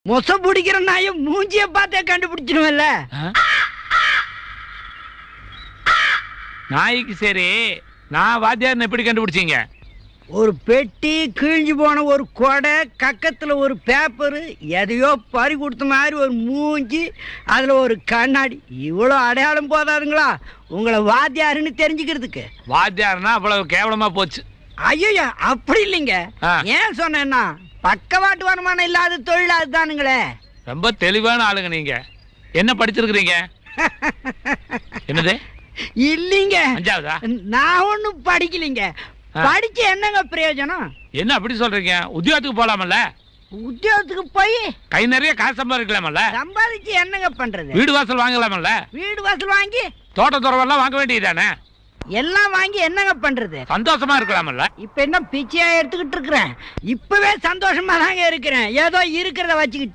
மொச பிடிக்கிற நாய மூஞ்சிய பார்த்தே கண்டுபிடிச்சிருவல்ல. நாய்க்கு சரி, நான் வாத்தியார் எப்படி கண்டுபிடிச்சீங்க? ஒரு பெட்டி, கிழிஞ்சு போன ஒரு கொடை, கக்கத்துல ஒரு பேப்பரு, எதையோ பறி கொடுத்த மாதிரி ஒரு மூஞ்சி, அதுல ஒரு கண்ணாடி, இவ்வளவு அடையாளம் போதாதுங்களா உங்களை வாத்தியாருன்னு தெரிஞ்சுக்கிறதுக்கு? வாத்தியார்னா அவ்வளவு கேவலமா போச்சு. ஐயோ, அப்படி இல்லைங்க. ஏன் சொன்னேன்னா பக்கவாட்டு வருமானம் இல்லாத தொழில் அதுதானுங்களே. ரொம்ப தெளிவான ஆளுங்க நீங்க. என்ன படிச்சிருக்கிறீங்க? என்னது? இல்லீங்க, அஞ்சாவதா? நான் ஒண்ணும் படிக்கலீங்க. படிச்சு என்னங்க பிரயோஜனம்? என்ன அப்படி சொல்றீங்க? உத்தியோகத்துக்கு போலாமல்ல? உத்தியோகத்துக்கு போய் கை நிறைய காசு சம்பாதிக்கலாமல்ல? சம்பாதிச்சு என்னங்க பண்றது? வீடு வாசல் வாங்கலாமல்ல? வீடு வாசல் வாங்கி தோட்ட துறவெல்லாம் வாங்க வேண்டியதானே? எல்லாம் வாங்கி என்னங்க பண்றது? சந்தோஷமா இருக்கலாமல்ல? இப்ப என்ன பிச்சையா எடுத்துக்கிட்டு இருக்கிறேன்? இப்பவே சந்தோஷமா தாங்க இருக்கிறேன், ஏதோ இருக்கிறத வச்சுக்கிட்டு.